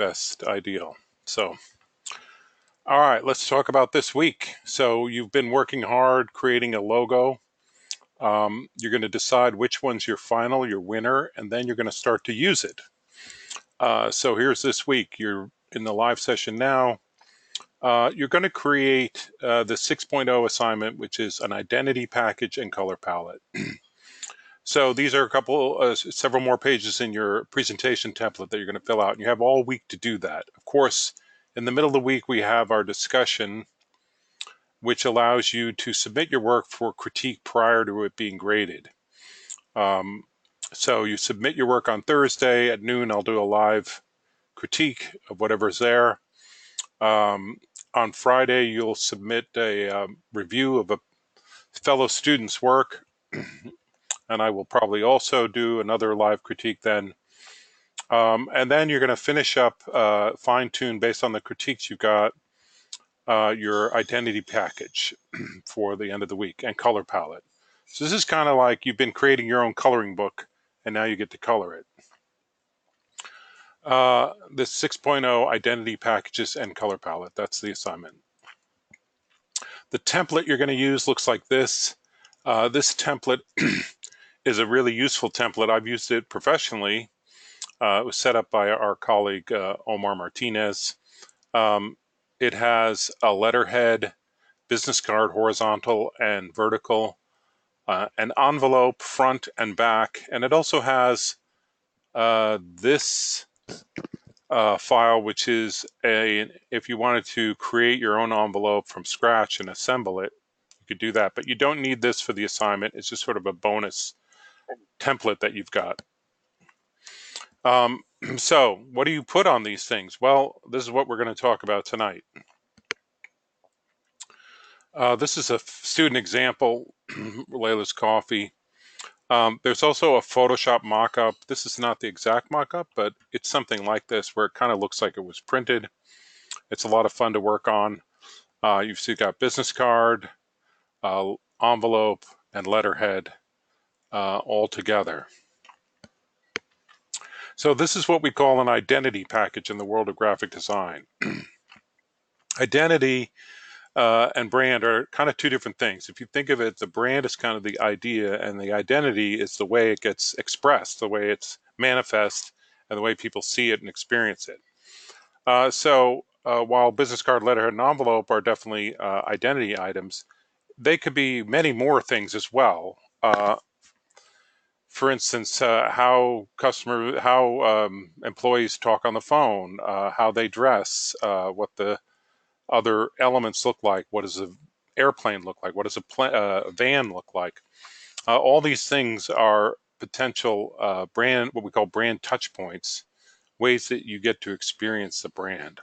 best ideal. So, all right, let's talk about this week. So you've been working hard creating a logo. You're going to decide which one's your final, your winner, and then you're going to start to use it. So here's this week. You're in the live session now. You're going to create the 6.0 assignment, which is an identity package and color palette. So these are several more pages in your presentation template that you're going to fill out, and you have all week to do that. Of course, in the middle of the week, we have our discussion, which allows you to submit your work for critique prior to it being graded. So you submit your work on Thursday at noon. I'll do a live critique of whatever's there. On Friday, you'll submit a review of a fellow student's work, and I will probably also do another live critique then. And then you're going to finish up, fine-tune based on the critiques you've got, your identity package for the end of the week and color palette. So this is kind of like you've been creating your own coloring book, and now you get to color it. The 6.0 identity packages and color palette, that's the assignment. The template you're going to use looks like this. This template is a really useful template. I've used it professionally. It was set up by our colleague, Omar Martinez. It has a letterhead, business card, horizontal and vertical, an envelope, front and back, and it also has this file, which is if you wanted to create your own envelope from scratch and assemble it, you could do that. But you don't need this for the assignment. It's just sort of a bonus template that you've got. So what do you put on these things? Well, this is what we're going to talk about tonight. This is a student example, Layla's Coffee. There's also a Photoshop mock-up. This is not the exact mock-up, but it's something like this where it kind of looks like it was printed. It's a lot of fun to work on. You've still got business card, envelope, and letterhead all together. So this is what we call an identity package in the world of graphic design. Identity and brand are kind of two different things. If you think of it, the brand is kind of the idea, and the identity is the way it gets expressed, the way it's manifest, and the way people see it and experience it. So while business card, letterhead, and envelope are definitely identity items, they could be many more things as well. For instance, how employees talk on the phone, how they dress, what the other elements look like. What does an airplane look like? What does a van look like? All these things are potential what we call brand touch points, ways that you get to experience the brand.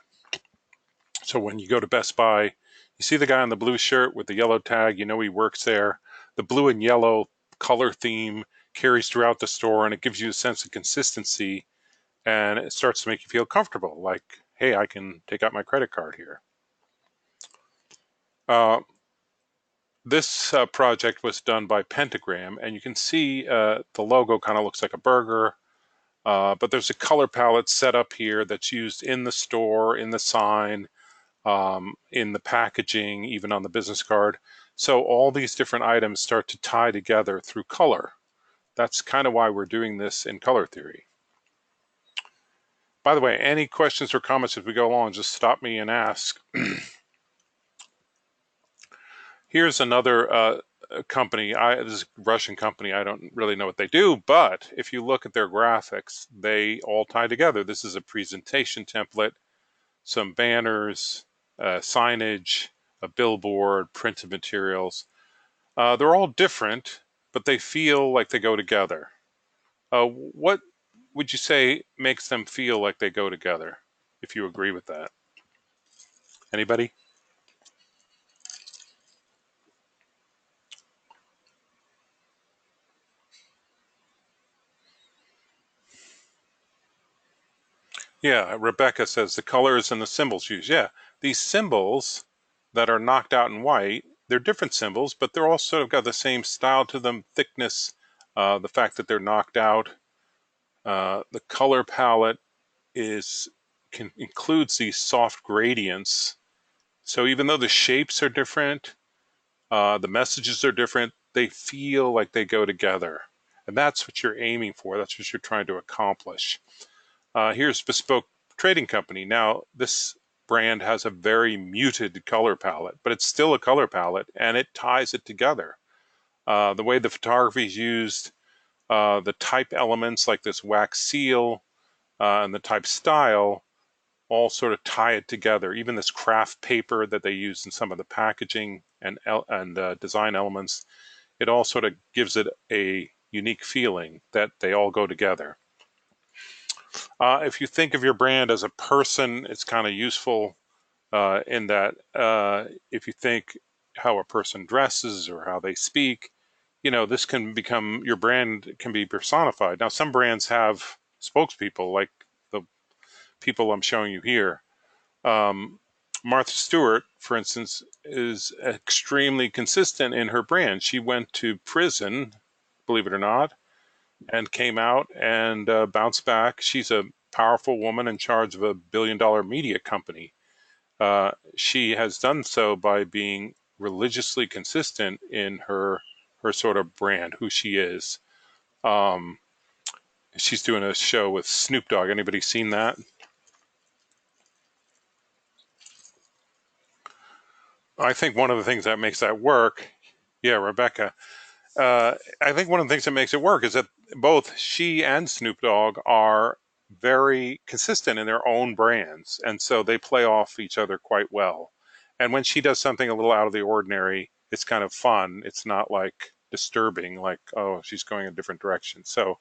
So when you go to Best Buy, you see the guy in the blue shirt with the yellow tag, you know he works there. The blue and yellow color theme carries throughout the store, and it gives you a sense of consistency, and it starts to make you feel comfortable, like, hey, I can take out my credit card here. This project was done by Pentagram, and you can see the logo kind of looks like a burger, but there's a color palette set up here that's used in the store, in the sign, in the packaging, even on the business card. So all these different items start to tie together through color. That's kind of why we're doing this in color theory. By the way, any questions or comments as we go along, just stop me and ask. Here's another company. This is a Russian company. I don't really know what they do, but if you look at their graphics, they all tie together. This is a presentation template, some banners, signage, a billboard, printed materials. They're all different, but they feel like they go together. What would you say makes them feel like they go together, if you agree with that? Anybody? Yeah, Rebecca says the colors and the symbols used. Yeah, these symbols that are knocked out in white, they're different symbols, but they're all sort of got the same style to them, thickness, the fact that they're knocked out. The color palette is includes these soft gradients. So even though the shapes are different, the messages are different, they feel like they go together. And that's what you're aiming for. That's what you're trying to accomplish. Here's Bespoke Trading Company. Now, this brand has a very muted color palette, but it's still a color palette and it ties it together. The way the photography is used, the type elements like this wax seal and the type style all sort of tie it together. Even this craft paper that they use in some of the packaging and design elements, it all sort of gives it a unique feeling that they all go together. If you think of your brand as a person, it's kind of useful in that if you think how a person dresses or how they speak, this can become, your brand can be personified. Now, some brands have spokespeople like the people I'm showing you here. Martha Stewart, for instance, is extremely consistent in her brand. She went to prison, believe it or not, and came out and bounced back. She's a powerful woman in charge of $1 billion media company. She has done so by being religiously consistent in her sort of brand, who she is. Um, she's doing a show with Snoop Dogg. Anybody seen that? I think one of the things that makes that work, yeah, Rebecca. I think one of the things that makes it work is that both she and Snoop Dogg are very consistent in their own brands, and so they play off each other quite well. And when she does something a little out of the ordinary, it's kind of fun. It's not like disturbing, like, oh, she's going a different direction. So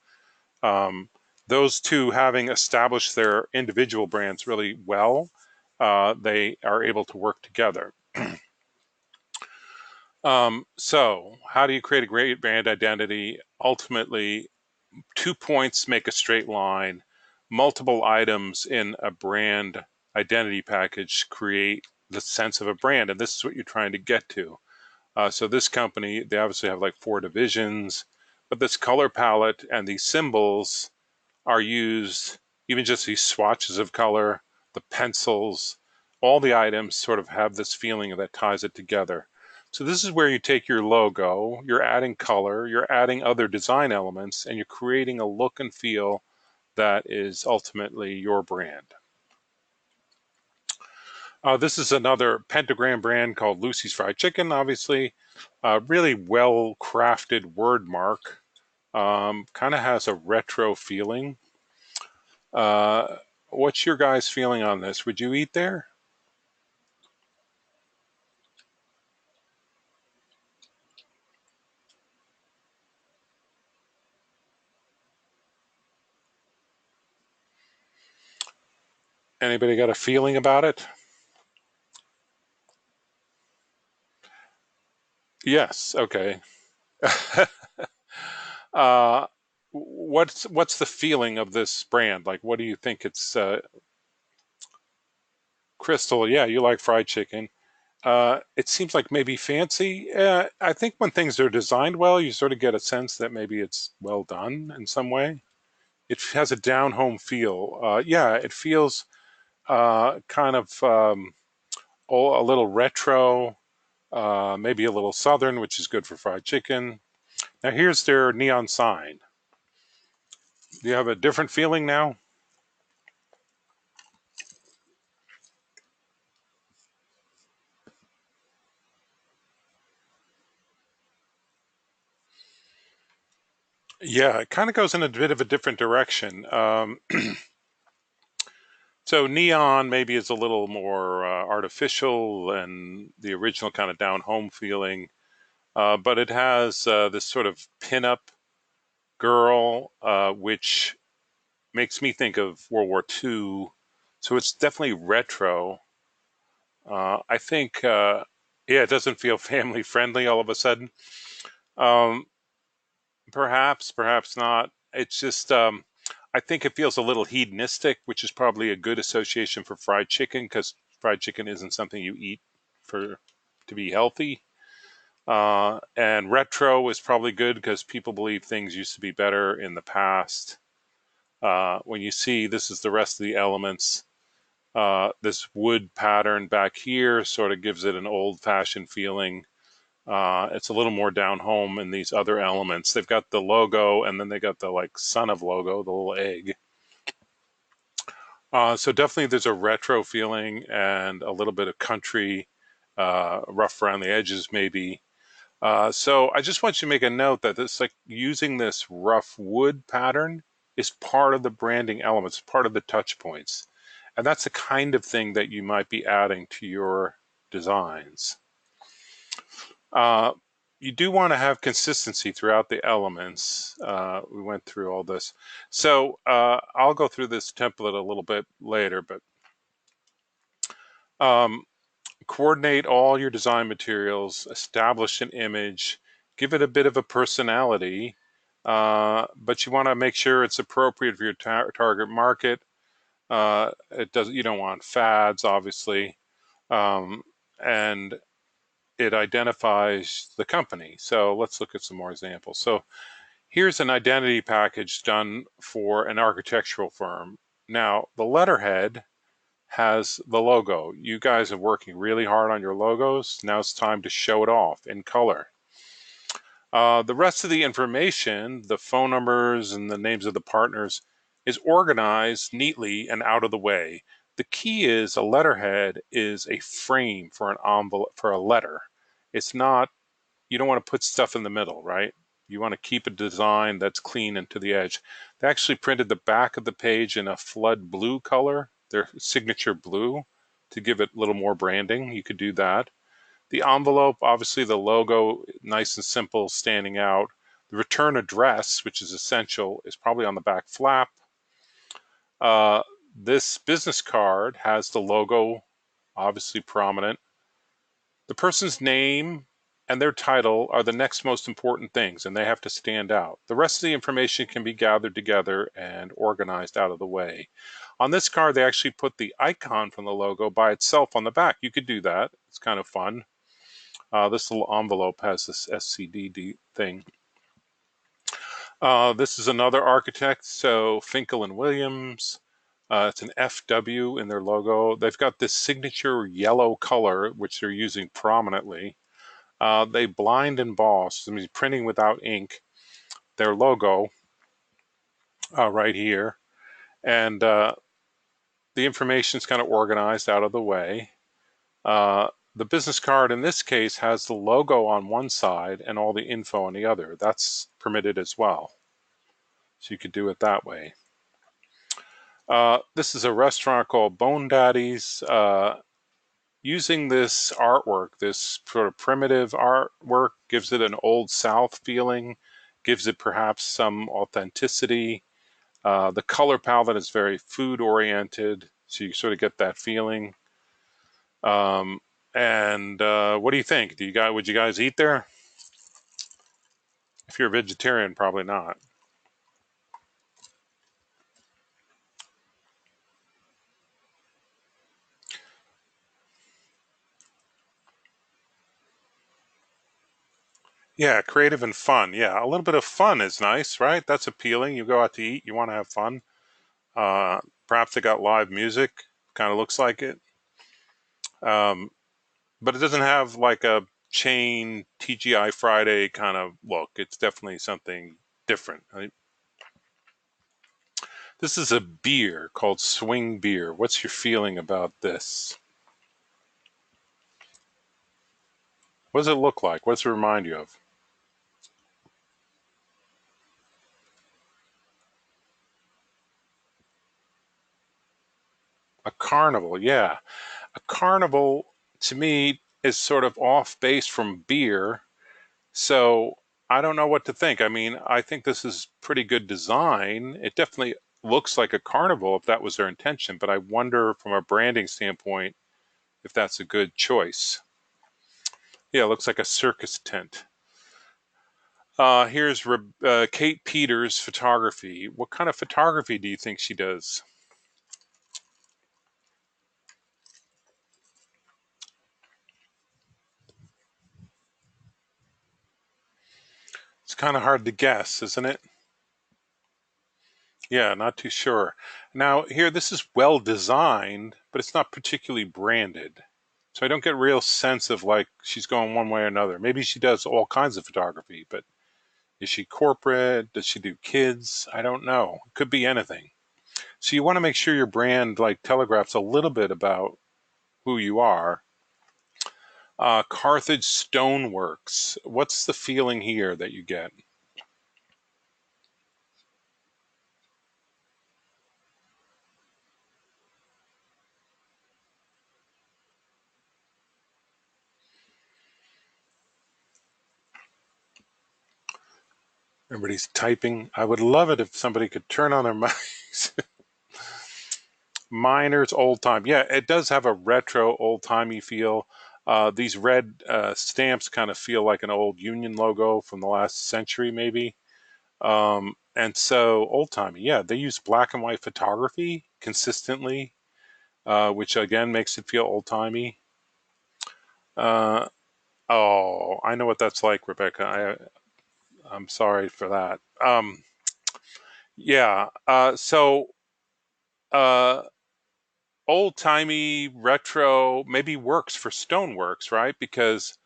um, those two, having established their individual brands really well, they are able to work together. So how do you create a great brand identity? Ultimately, 2 points make a straight line. Multiple items in a brand identity package create the sense of a brand, and this is what you're trying to get to. So this company, they obviously have like 4 divisions, but this color palette and these symbols are used, even just these swatches of color, the pencils, all the items sort of have this feeling that ties it together. So this is where you take your logo, you're adding color, you're adding other design elements, and you're creating a look and feel that is ultimately your brand. This is another pentagram brand called Lucy's Fried Chicken, obviously. A really well crafted word mark. Kind of has a retro feeling. Uh, what's your guys' feeling on this? Would you eat there? Anybody got a feeling about it? Yes. Okay. uh, what's the feeling of this brand? Like, what do you think it's? Crystal, yeah, you like fried chicken. It seems like maybe fancy. I think when things are designed well, you sort of get a sense that maybe it's well done in some way. It has a down home feel. Yeah, it feels kind of a little retro, maybe a little southern, which is good for fried chicken. Now, here's their neon sign. Do you have a different feeling now? Yeah, it kind of goes in a bit of a different direction. So neon maybe is a little more artificial and the original kind of down home feeling, but it has this sort of pinup girl, which makes me think of World War II. So it's definitely retro. I think, yeah, it doesn't feel family friendly all of a sudden. Um, Perhaps, perhaps not. It's just, I think it feels a little hedonistic, which is probably a good association for fried chicken because fried chicken isn't something you eat for to be healthy. And retro is probably good because people believe things used to be better in the past. When you see this is the rest of the elements, This wood pattern back here sort of gives it an old-fashioned feeling. It's a little more down home in these other elements. They've got the logo, and then they got the like son of logo, the little egg. So definitely there's a retro feeling and a little bit of country, rough around the edges maybe. So I just want you to make a note that this, like using this rough wood pattern, is part of the branding elements, part of the touch points. And that's the kind of thing that you might be adding to your designs. Uh, you do want to have consistency throughout the elements. We went through all this. So I'll go through this template a little bit later, but um, coordinate all your design materials, establish an image, give it a bit of a personality, but you want to make sure it's appropriate for your target market. It does. You don't want fads, obviously, and it identifies the company. So let's look at some more examples. So here's an identity package done for an architectural firm. Now, the letterhead has the logo. You guys are working really hard on your logos. Now it's time to show it off in color. The rest of the information, the phone numbers and the names of the partners, is organized neatly and out of the way. The key is a letterhead is a frame for an envelope, for a letter. It's not, you don't want to put stuff in the middle, right? You want to keep a design that's clean and to the edge. They actually printed the back of the page in a flood blue color, their signature blue, to give it a little more branding. You could do that. The envelope, obviously the logo, nice and simple, standing out. The return address, which is essential, is probably on the back flap. This business card has the logo obviously prominent. The person's name and their title are the next most important things, and they have to stand out. The rest of the information can be gathered together and organized out of the way. On this card, they actually put the icon from the logo by itself on the back. You could do that. It's kind of fun. This little envelope has this SCDD thing. This is another architect, so Finkel and Williams. It's an FW in their logo. They've got this signature yellow color, which they're using prominently. They blind emboss, I mean, printing without ink, their logo right here. And the information is kind of organized out of the way. The business card in this case has the logo on one side and all the info on the other. That's permitted as well. So you could do it that way. This is a restaurant called Bone Daddies. Using this artwork, this sort of primitive artwork, gives it an Old South feeling, gives it perhaps some authenticity. The color palette is very food oriented, so you sort of get that feeling. And what do you think? Would you guys eat there? If you're a vegetarian, probably not. Yeah, creative and fun. Yeah, a little bit of fun is nice, right? That's appealing. You go out to eat, you want to have fun. Perhaps they got live music, kind of looks like it. Um, but it doesn't have like a chain TGI Friday kind of look. It's definitely something different. This is a beer called Swing Beer. What's your feeling about this? What does it look like? What does it remind you of? A carnival, yeah. A carnival to me is sort of off base from beer. So I don't know what to think. I mean, I think this is pretty good design. It definitely looks like a carnival if that was their intention, but I wonder from a branding standpoint if that's a good choice. Yeah, it looks like a circus tent. Here's Kate Peters photography. What kind of photography do you think she does? It's kind of hard to guess, isn't it? Yeah, not too sure. Now, here, this is well designed, but it's not particularly branded. So I don't get a real sense of like she's going one way or another. Maybe she does all kinds of photography, but is she corporate? Does she do kids? I don't know. It could be anything. So you want to make sure your brand like telegraphs a little bit about who you are. Carthage Stoneworks. What's the feeling here that you get? Everybody's typing. I would love it if somebody could turn on their mics. Miners, old time. Yeah, it does have a retro, old timey feel. These red stamps kind of feel like an old Union logo from the last century, maybe. And so, old timey. Yeah, they use black and white photography consistently, which again makes it feel old timey. Uh, oh, I know what that's like, Rebecca. I'm sorry for that. Yeah. Uh, old timey retro maybe works for stoneworks, right? Because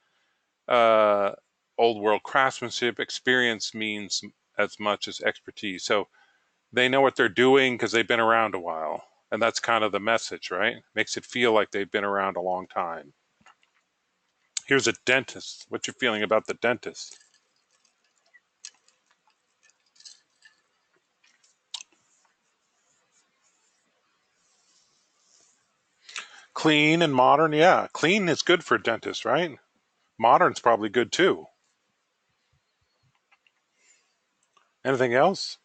uh, old world craftsmanship experience means as much as expertise. So they know what they're doing because they've been around a while. And that's kind of the message, right? Makes it feel like they've been around a long time. Here's a dentist. What's your feeling about the dentist? Clean and modern. Yeah, clean is good for a dentist, right? Modern's probably good too. Anything else?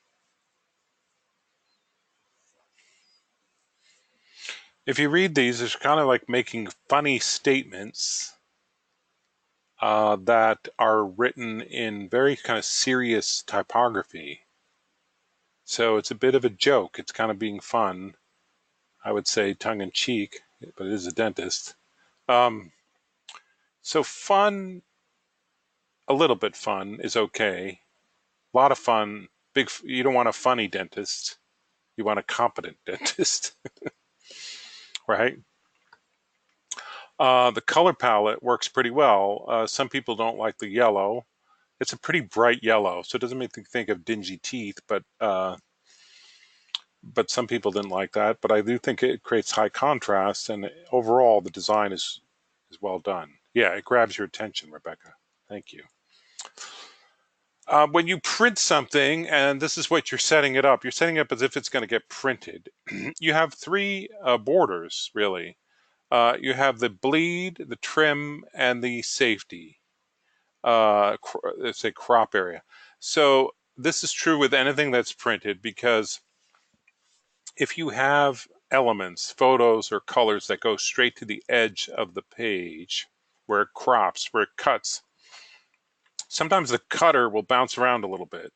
If you read these, it's kind of like making funny statements that are written in very kind of serious typography. So it's a bit of a joke. It's kind of being fun. I would say tongue in cheek, but it is a dentist. Um, so fun, a little bit fun is okay. A lot of fun. Big. You don't want a funny dentist. You want a competent dentist, right? The color palette works pretty well. Some people don't like the yellow. It's a pretty bright yellow, so it doesn't make me think of dingy teeth, but some people didn't like that. But I do think it creates high contrast, and overall the design is well done. Yeah, it grabs your attention, Rebecca. Thank you. When you print something, and this is what you're setting it up as if it's going to get printed. You have three borders, really. You have the bleed, the trim, and the safety. Let's say crop area. So this is true with anything that's printed because if you have elements, photos, or colors that go straight to the edge of the page where it crops, where it cuts, sometimes the cutter will bounce around a little bit.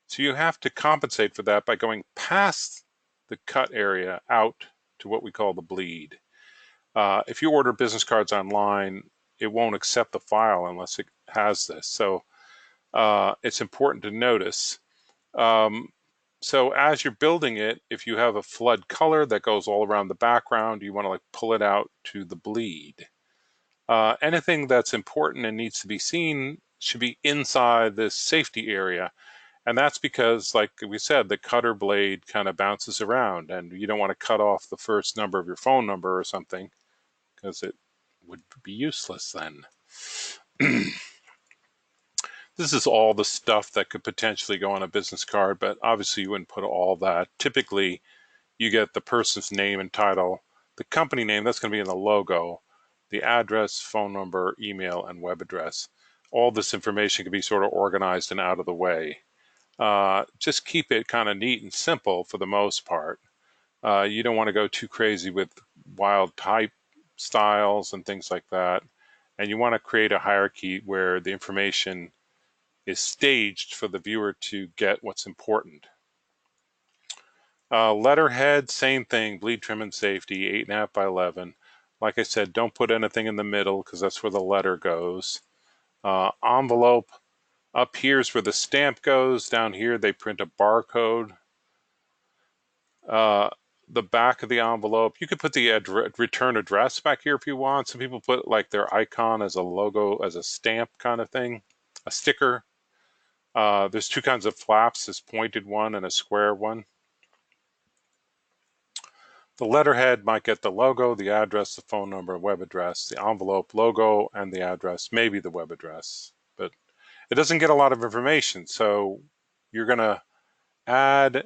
So you have to compensate for that by going past the cut area out to what we call the bleed. If you order business cards online, it won't accept the file unless it has this. So it's important to notice. Um, so as you're building it, if you have a flood color that goes all around the background, you want to like pull it out to the bleed. Anything that's important and needs to be seen should be inside this safety area. And that's because, like we said, the cutter blade kind of bounces around, and you don't want to cut off the first number of your phone number or something because it would be useless then. This is all the stuff that could potentially go on a business card, but obviously you wouldn't put all that. Typically, you get the person's name and title, the company name, that's going to be in the logo, the address, phone number, email, and web address. All this information can be sort of organized and out of the way. Just keep it kind of neat and simple for the most part. You don't want to go too crazy with wild type styles and things like that. And you want to create a hierarchy where the information is staged for the viewer to get what's important. Letterhead, same thing, bleed trim and safety, 8.5 by 11. Like I said, don't put anything in the middle because that's where the letter goes. Envelope, up here is where the stamp goes. Down here, they print a barcode. Uh, the back of the envelope, you could put the return address back here if you want. Some people put like their icon as a logo, as a stamp kind of thing, a sticker. There's two kinds of flaps, this pointed one and a square one. The letterhead might get the logo, the address, the phone number, web address, the envelope, logo, and the address, maybe the web address. But it doesn't get a lot of information. So you're going to add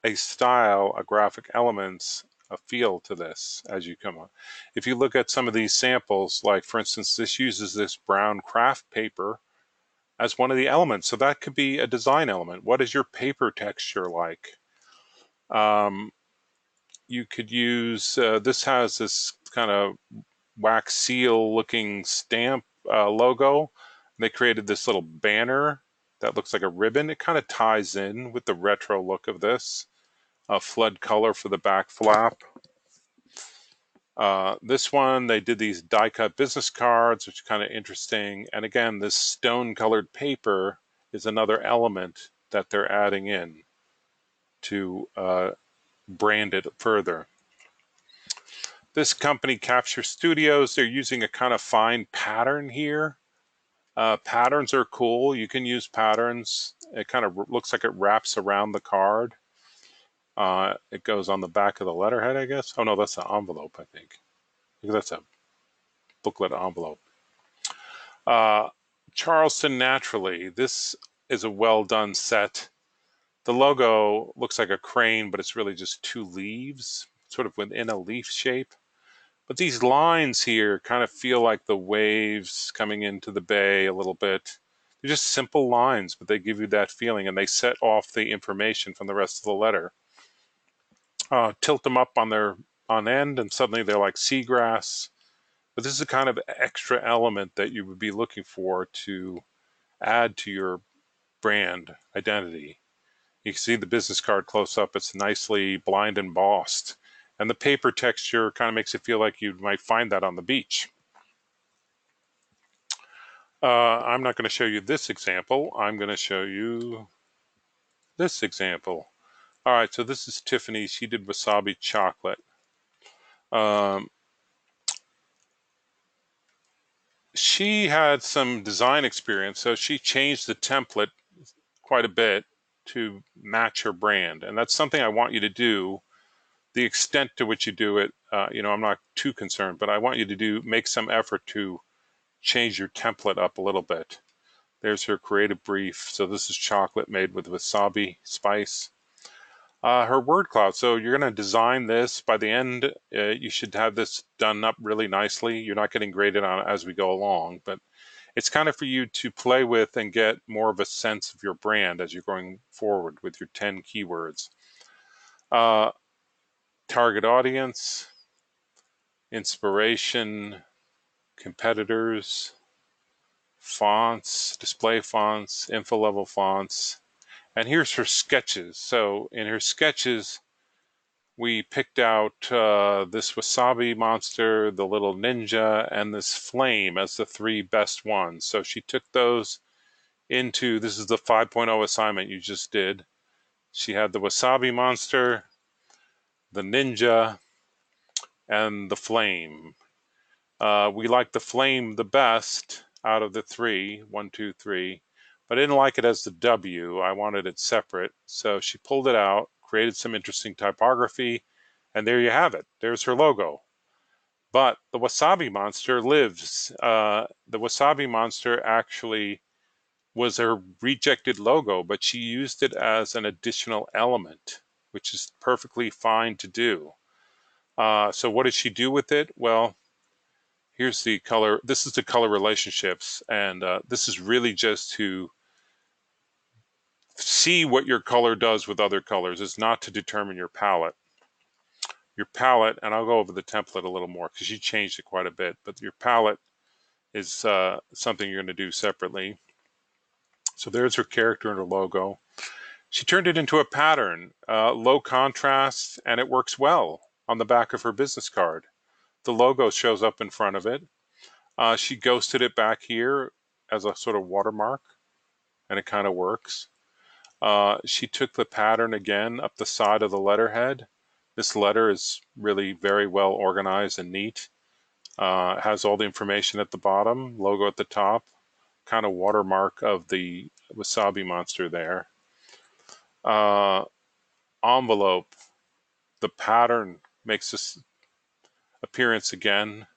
a style, a graphic elements, a feel to this as you come on. If you look at some of these samples, like for instance, this uses this brown craft paper as one of the elements. So that could be a design element. What is your paper texture like? You could use, this has this kind of wax seal looking stamp logo. They created this little banner that looks like a ribbon. It kind of ties in with the retro look of this. Flood color for the back flap. This one, they did these die cut business cards, which is kind of interesting. And again, this stone colored paper is another element that they're adding in to brand it further. This company, Capture Studios, they're using a kind of fine pattern here. Patterns are cool. You can use patterns. It kind of looks like it wraps around the card. It goes on the back of the letterhead, I guess. Oh no, that's an envelope, I think. That's a booklet envelope. Charleston Naturally. This is a well done set. The logo looks like a crane, but it's really just two leaves, sort of within a leaf shape. But these lines here kind of feel like the waves coming into the bay a little bit. They're just simple lines, but they give you that feeling, and they set off the information from the rest of the letter. Tilt them up on end, and suddenly they're like seagrass. But this is a kind of extra element that you would be looking for to add to your brand identity. You can see the business card close up. It's nicely blind embossed. And the paper texture kind of makes it feel like you might find that on the beach. I'm not going to show you this example. I'm going to show you this example. All right, so this is Tiffany. She did wasabi chocolate. She had some design experience, so she changed the template quite a bit to match her brand. And that's something I want you to do. The extent to which you do it, I'm not too concerned, but I want you to make some effort to change your template up a little bit. There's her creative brief. So this is chocolate made with wasabi spice. Her word cloud. So you're going to design this. By the end, you should have this done up really nicely. You're not getting graded on it as we go along, but it's kind of for you to play with and get more of a sense of your brand as you're going forward with your 10 keywords. Target audience, inspiration, competitors, fonts, display fonts, info level fonts. And here's her sketches. So in her sketches, we picked out this wasabi monster, the little ninja, and this flame as the three best ones. So she took those into, this is the 5.0 assignment you just did. She had the wasabi monster, the ninja, and the flame. We liked the flame the best out of the three, 1, 2, 3, but I didn't like it as the W. I wanted it separate. So she pulled it out, created some interesting typography, and there you have it. There's her logo. But the wasabi monster lives. The wasabi monster actually was a rejected logo, but she used it as an additional element, which is perfectly fine to do. So what did she do with it? Well, here's the color. This is the color relationships, and this is really just to see what your color does with other colors. It's not to determine your palette. Your palette, and I'll go over the template a little more because she changed it quite a bit, but your palette is something you're going to do separately. So there's her character and her logo. She turned it into a pattern, low contrast, and it works well on the back of her business card. The logo shows up in front of it. She ghosted it back here as a sort of watermark, and it kind of works. She took the pattern again up the side of the letterhead. This letter is really very well organized and neat. Has all the information at the bottom, logo at the top, kind of watermark of the wasabi monster there. Uh, Envelope, the pattern makes this appearance again.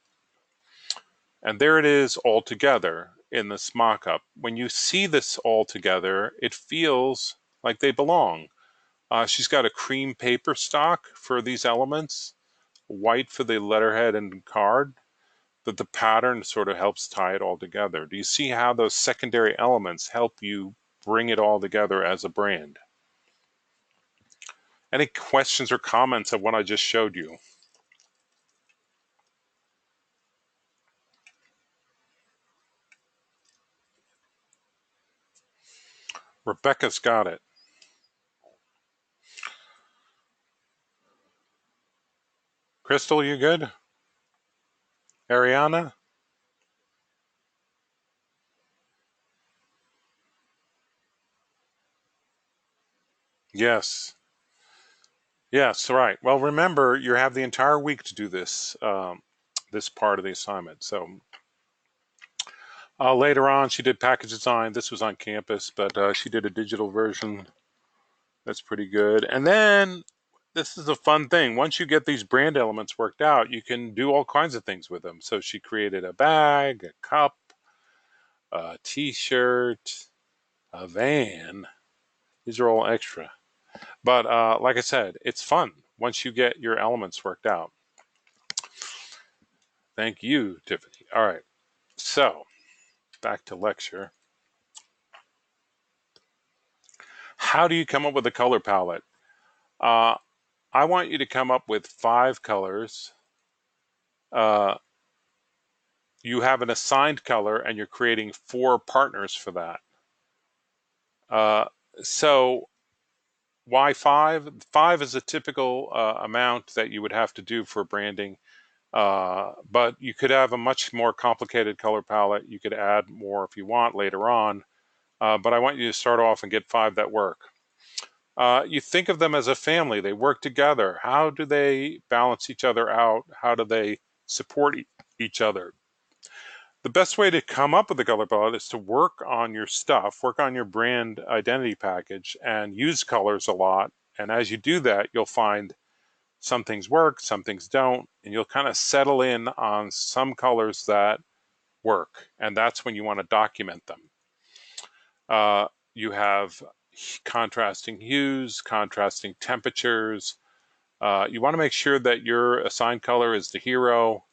And there it is all together in this mock-up. When you see this all together, it feels like they belong. She's got a cream paper stock for these elements, white for the letterhead and card, but the pattern sort of helps tie it all together. Do you see how those secondary elements help you bring it all together as a brand? Any questions or comments of what I just showed you? Rebecca's got it. Crystal, you good? Ariana? Yes. Yes, right. Well, remember, you have the entire week to do this, this part of the assignment. So later on, she did package design. This was on campus, but she did a digital version. That's pretty good. And then this is a fun thing. Once you get these brand elements worked out, you can do all kinds of things with them. So she created a bag, a cup, a t-shirt, a van. These are all extra. But like I said, it's fun once you get your elements worked out. Thank you, Tiffany. All right. So back to lecture. How do you come up with a color palette? Uh, I want you to come up with 5 colors. You have an assigned color and you're creating 4 partners for that. Uh, so why 5? 5 is a typical amount that you would have to do for branding. But you could have a much more complicated color palette. You could add more if you want later on. But I want you to start off and get 5 that work. You think of them as a family. They work together. How do they balance each other out? How do they support each other? The best way to come up with a color palette is to work on your stuff, work on your brand identity package, and use colors a lot. And as you do that, you'll find some things work, some things don't, and you'll kind of settle in on some colors that work. And that's when you want to document them. You have contrasting hues, contrasting temperatures. You want to make sure that your assigned color is the hero.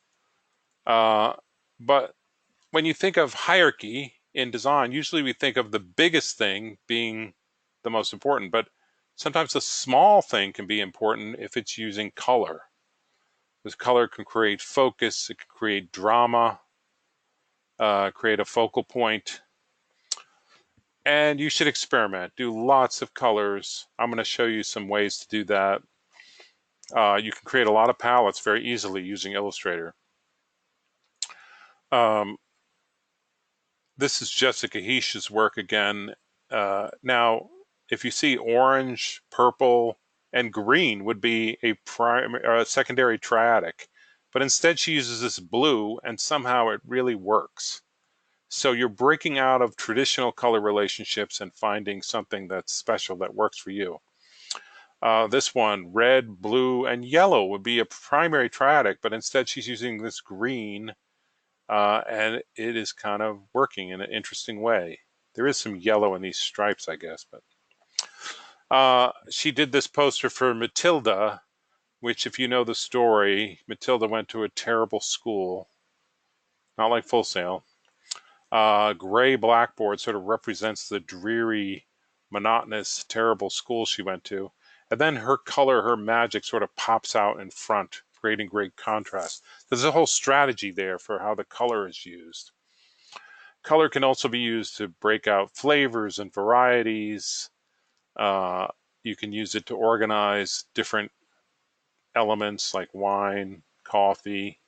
But when you think of hierarchy in design, usually we think of the biggest thing being the most important, but sometimes a small thing can be important if it's using color. Because color can create focus, it can create drama, create a focal point. And you should experiment, do lots of colors. I'm going to show you some ways to do that. You can create a lot of palettes very easily using Illustrator. This is Jessica Heish's work again. Now, if you see orange, purple, and green would be a secondary triadic, but instead she uses this blue, and somehow it really works. So you're breaking out of traditional color relationships and finding something that's special that works for you. This one, red, blue, and yellow would be a primary triadic, but instead she's using this green, and it is kind of working in an interesting way. There is some yellow in these stripes, I guess, but she did this poster for Matilda, which, if you know the story, Matilda went to a terrible school, not like Full Sail. Gray blackboard sort of represents the dreary, monotonous, terrible school she went to. And then her color, her magic sort of pops out in front, creating great contrast. There's a whole strategy there for how the color is used. Color can also be used to break out flavors and varieties. You can use it to organize different elements like wine, coffee.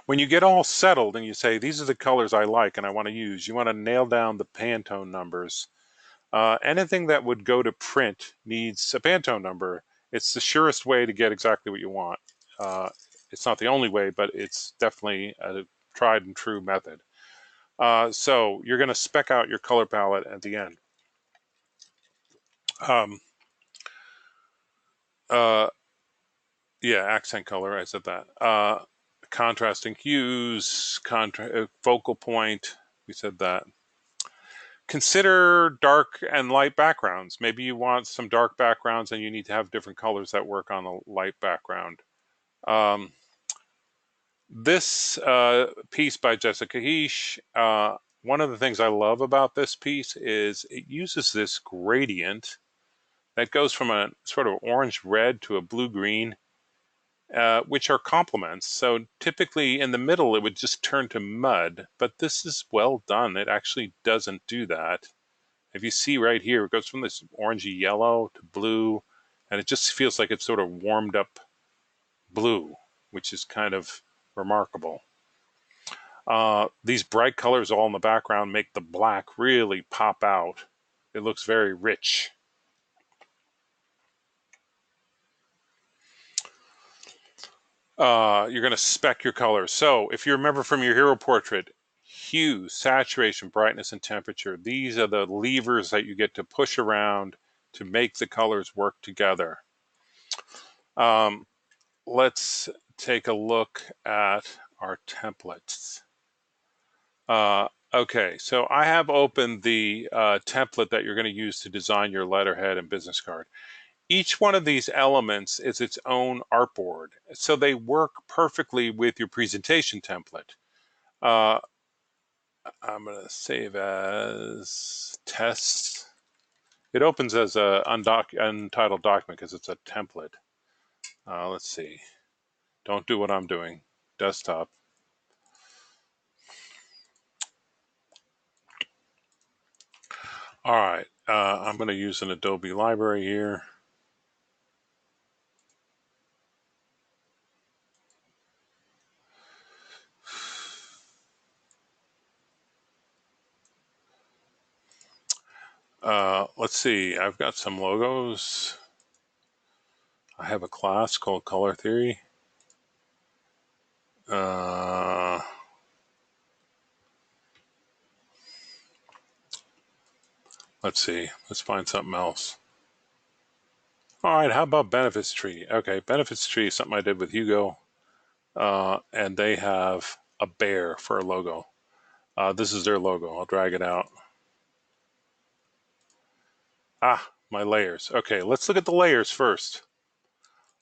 When you get all settled and you say, these are the colors I like and I want to use, you want to nail down the Pantone numbers. Anything that would go to print needs a Pantone number. It's the surest way to get exactly what you want. It's not the only way, but it's definitely a tried and true method. So you're going to spec out your color palette at the end. Um, uh, yeah, accent color, I said that. Contrasting hues, focal point, we said that. Consider dark and light backgrounds. Maybe you want some dark backgrounds and you need to have different colors that work on a light background. This piece by Jessica Hische, one of the things I love about this piece is it uses this gradient that goes from a sort of orange-red to a blue-green, which are complements. So typically in the middle, it would just turn to mud, but this is well done. It actually doesn't do that. If you see right here, it goes from this orangey yellow to blue, and it just feels like it's sort of warmed up blue, which is kind of remarkable. These bright colors all in the background make the black really pop out. It looks very rich. You're going to spec your colors. So if you remember from your hero portrait, hue, saturation, brightness, and temperature, these are the levers that you get to push around to make the colors work together. Let's take a look at our templates. Okay, so I have opened the template that you're going to use to design your letterhead and business card. Each one of these elements is its own artboard, so they work perfectly with your presentation template. I'm going to save as tests. It opens as a untitled document because it's a template. Let's see. Don't do what I'm doing. Desktop. All right. I'm going to use an Adobe library here. Let's see. I've got some logos. I have a class called Color Theory. Let's see. Let's find something else. All right. How about Benefits Tree? Okay. Benefits Tree is something I did with Hugo. And they have a bear for a logo. This is their logo. I'll drag it out. My layers. Okay. Let's look at the layers first.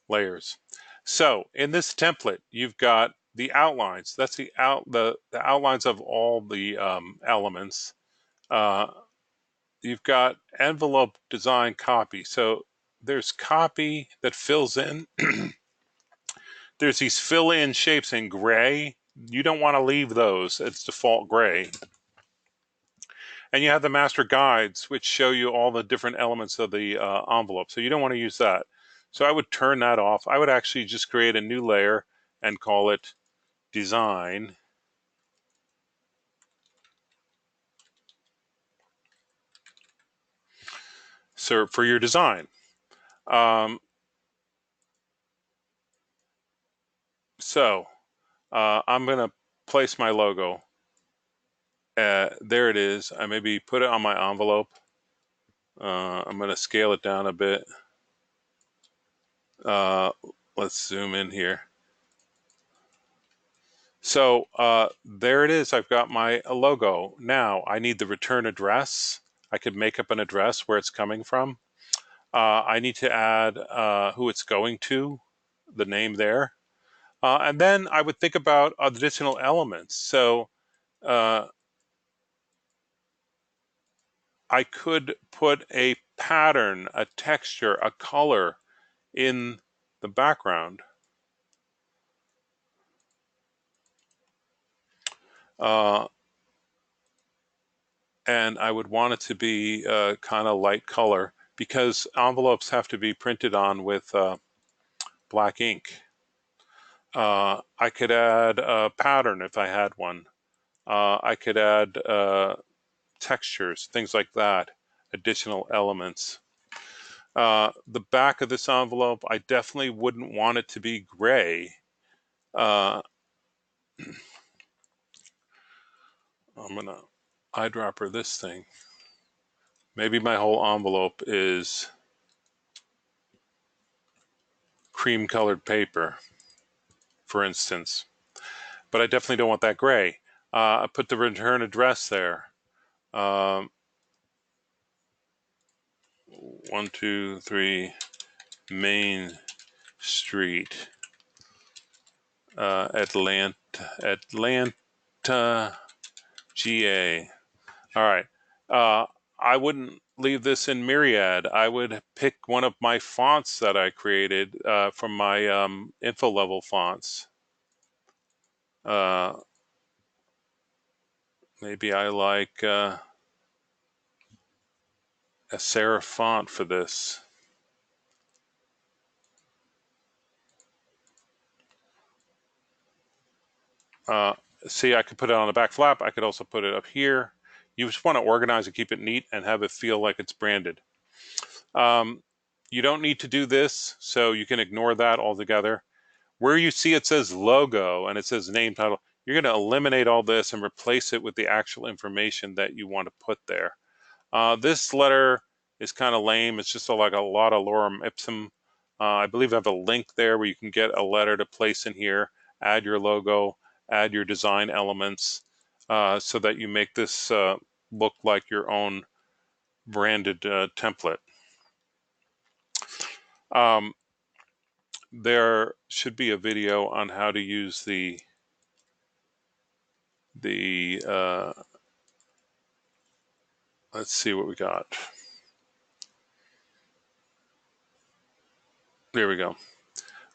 Layers. So in this template, you've got the outlines. That's the outlines of all the elements. You've got envelope design copy. So there's copy that fills in. There's these fill-in shapes in gray. You don't want to leave those. It's default gray. And you have the master guides, which show you all the different elements of the envelope. So you don't want to use that. So I would turn that off. I would actually just create a new layer and call it design. So for your design. I'm going to place my logo. There it is. I maybe put it on my envelope. I'm going to scale it down a bit. Let's zoom in here. So there it is. I've got my logo. Now I need the return address. I could make up an address where it's coming from. I need to add who it's going to, the name there. And then I would think about additional elements. So I could put a pattern, a texture, a color in the background. And I would want it to be kind of light color because envelopes have to be printed on with black ink. I could add a pattern if I had one. I could add textures, things like that, additional elements. The back of this envelope, I definitely wouldn't want it to be gray. I'm gonna eyedropper this thing. Maybe my whole envelope is cream colored paper, for instance. But I definitely don't want that gray. I put the return address there. 123 Main Street, Atlanta, GA. All right. I wouldn't leave this in Myriad. I would pick one of my fonts that I created from my info level fonts. Maybe I like a serif font for this. See, I could put it on the back flap. I could also put it up here. You just want to organize and keep it neat and have it feel like it's branded. You don't need to do this, so you can ignore that altogether. Where you see it says logo and it says name title, you're going to eliminate all this and replace it with the actual information that you want to put there. This letter is kind of lame. It's just like a lot of lorem ipsum. I believe I have a link there where you can get a letter to place in here, add your logo, add your design elements, so that you make this look like your own branded template. There should be a video on how to use the let's see what we got. There we go.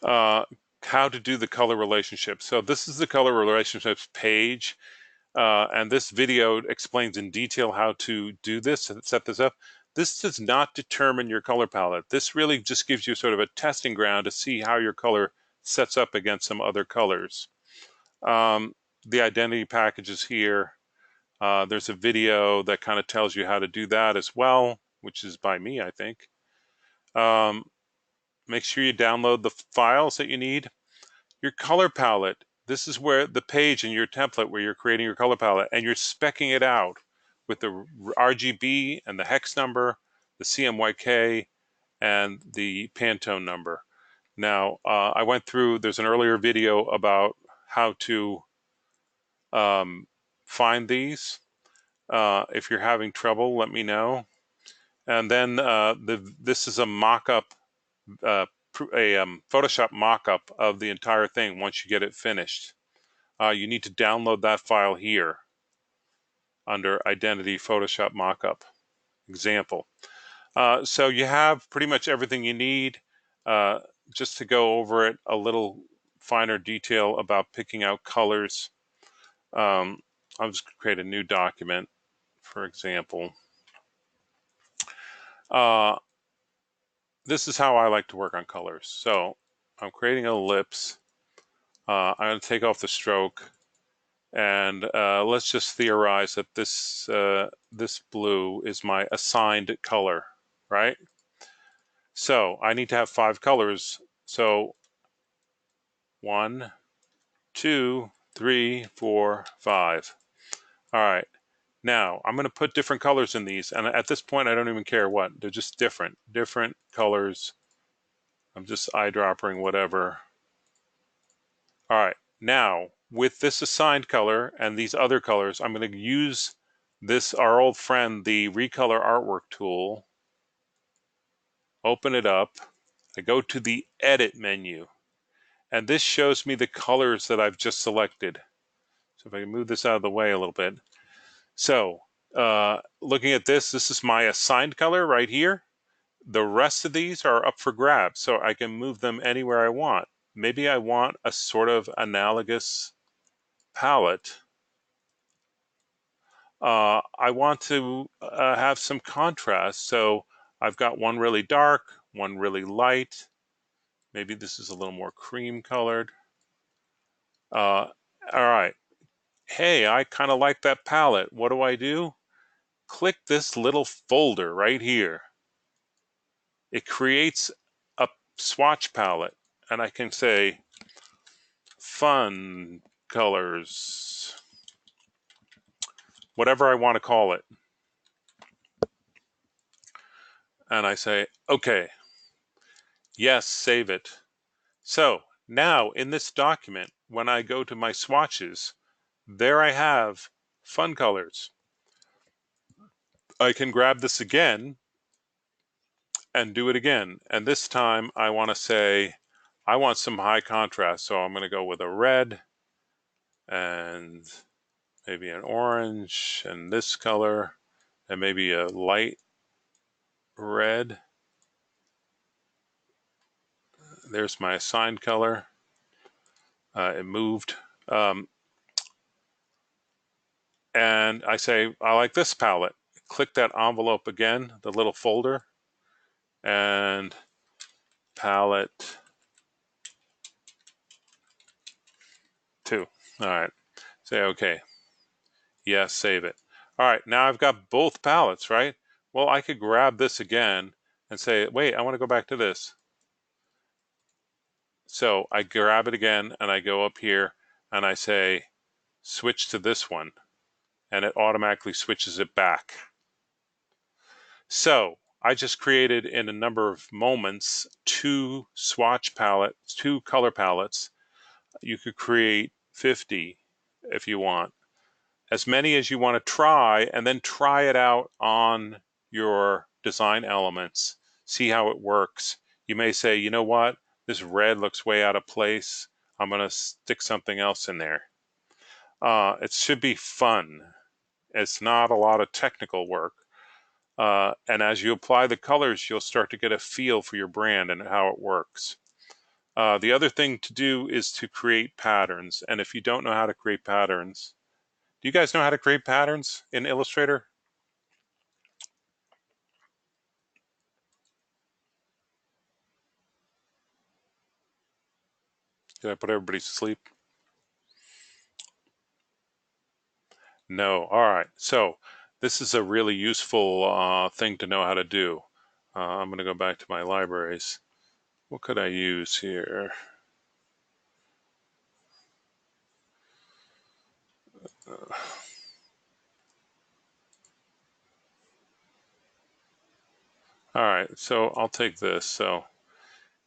How to do the color relationship. So this is the color relationships page. And this video explains in detail how to do this and set this up. This does not determine your color palette. This really just gives you sort of a testing ground to see how your color sets up against some other colors. The identity package is here. There's a video that kind of tells you how to do that as well, which is by me, I think. Make sure you download the files that you need. Your color palette, this is where the page in your template where you're creating your color palette and you're speccing it out with the RGB and the hex number, the CMYK, and the Pantone number. Now, I went through, there's an earlier video about how to find these. If you're having trouble, let me know. And then this is a mock-up, a Photoshop mock-up of the entire thing once you get it finished. You need to download that file here under Identity Photoshop Mockup example. So you have pretty much everything you need. Just to go over it a little finer detail about picking out colors. I'll just create a new document, for example. This is how I like to work on colors. So I'm creating an ellipse. I'm going to take off the stroke. And let's just theorize that this blue is my assigned color, right? So I need to have 5 colors. So 1, 2, 3, 4, 5. All right. Now I'm going to put different colors in these. And at this point, I don't even care what. They're just different colors. I'm just eyedroppering whatever. All right. Now, with this assigned color and these other colors, I'm going to use our old friend, the Recolor Artwork tool. Open it up. I go to the Edit menu. And this shows me the colors that I've just selected. So if I can move this out of the way a little bit. So looking at this is my assigned color right here. The rest of these are up for grabs, so I can move them anywhere I want. Maybe I want a sort of analogous palette. I want to have some contrast, so I've got one really dark, one really light. Maybe this is a little more cream colored. All right. Hey, I kind of like that palette. What do? Click this little folder right here. it creates a swatch palette, and I can say fun colors, whatever I want to call it. And I say, okay, yes, save it. So now in this document, when I go to my swatches, there I have fun colors. I can grab this again and do it again. And this time I want to say, I want some high contrast. So I'm going to go with a red and maybe an orange and this color and maybe a light red. There's my assigned color. It moved. And I say, I like this palette. Click that envelope again, the little folder, and palette 2. All right, say okay. Yes, save it. All right, now I've got both palettes, right? Well, I could grab this again and say, wait, I want to go back to this. So I grab it again and I go up here and I say, switch to this one, and it automatically switches it back. So I just created in a number of moments 2 swatch palettes, 2 color palettes. You could create 50 if you want, as many as you want to try, and then try it out on your design elements. See how it works. You may say, you know what, this red looks way out of place. I'm going to stick something else in there. It should be fun. It's not a lot of technical work. And as you apply the colors, you'll start to get a feel for your brand and how it works. The other thing to do is to create patterns. And if you don't know how to create patterns, do you guys know how to create patterns in Illustrator? Did I put everybody to sleep? No. All right. So this is a really useful thing to know how to do. I'm going to go back to my libraries. What could I use here? All right. So I'll take this. So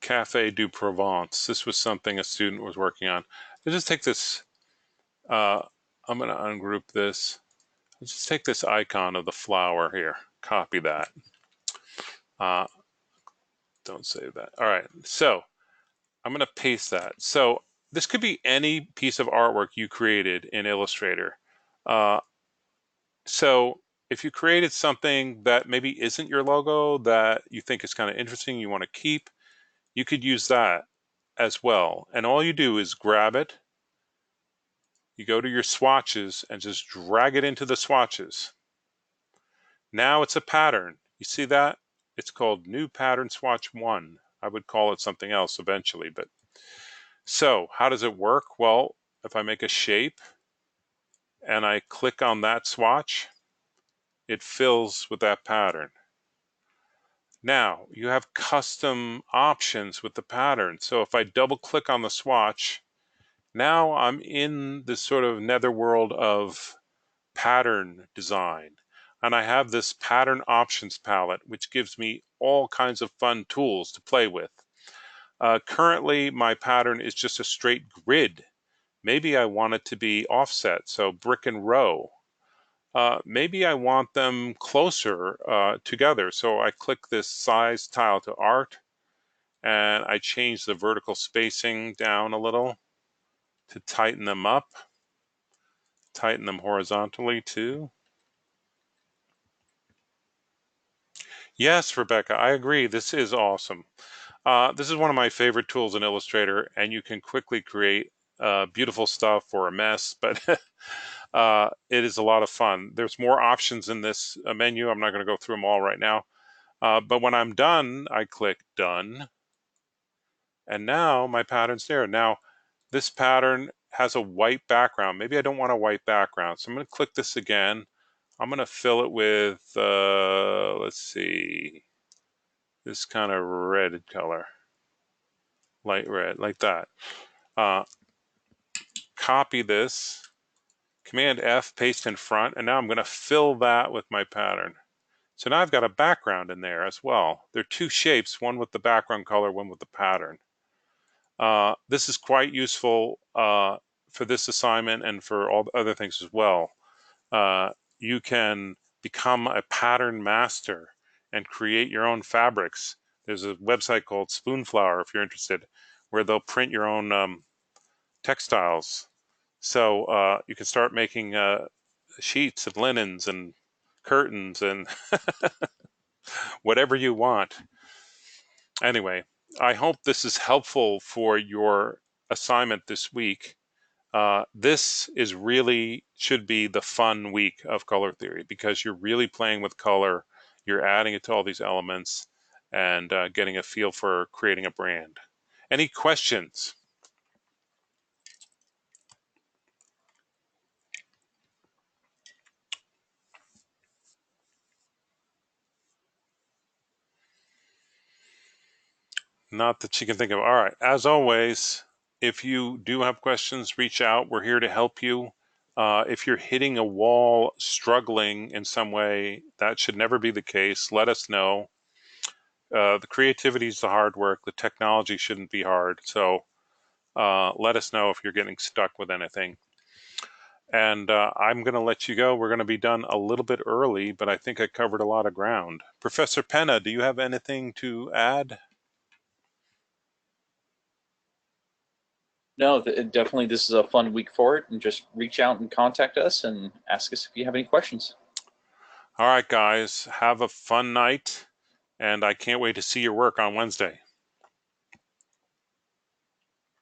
Cafe du Provence. This was something a student was working on. I'll just take this. I'm going to ungroup this. Let's just take this icon of the flower here. Copy that. Uh, don't save that. All right. So I'm going to paste that. So this could be any piece of artwork you created in Illustrator. Uh, so if you created something that maybe isn't your logo that you think is kind of interesting, you want to keep, you could use that as well. And all you do is grab it, you go to your swatches and just drag it into the swatches. Now it's a pattern. You see that? It's called New Pattern Swatch 1. I would call it something else eventually, but so how does it work? Well, if I make a shape and I click on that swatch, it fills with that pattern. Now you have custom options with the pattern. So if I double click on the swatch, now I'm in this sort of netherworld of pattern design. And I have this pattern options palette, which gives me all kinds of fun tools to play with. Currently, my pattern is just a straight grid. Maybe I want it to be offset, so brick and row. Maybe I want them closer together. So I click this size tile to art and I change the vertical spacing down a little to tighten them up, tighten them horizontally too. Yes, Rebecca, I agree. This is awesome. This is one of my favorite tools in Illustrator, and you can quickly create beautiful stuff or a mess, but it is a lot of fun. There's more options in this menu. I'm not going to go through them all right now. But when I'm done, I click Done. And now my pattern's there. Now, this pattern has a white background. Maybe I don't want a white background. So I'm going to click this again. I'm going to fill it with, let's see, this kind of red color, light red, like that. Copy this, Command F, paste in front, and now I'm going to fill that with my pattern. So now I've got a background in there as well. There are two shapes, one with the background color, one with the pattern. This is quite useful for this assignment and for all the other things as well. You can become a pattern master and create your own fabrics. There's a website called Spoonflower, if you're interested, where they'll print your own textiles. So you can start making sheets and linens and curtains and whatever you want. Anyway, I hope this is helpful for your assignment this week. This is really should be the fun week of color theory because you're really playing with color, you're adding it to all these elements, and getting a feel for creating a brand. Any questions? Not that you can think of. All right. As always, if you do have questions, reach out. We're here to help you. If you're hitting a wall, struggling in some way, that should never be the case. Let us know. The creativity is the hard work. The technology shouldn't be hard. So let us know if you're getting stuck with anything. And I'm going to let you go. We're going to be done a little bit early, but I think I covered a lot of ground. Professor Penna, do you have anything to add? No, definitely this is a fun week for it, and just reach out and contact us and ask us if you have any questions. All right, guys, have a fun night, and I can't wait to see your work on Wednesday.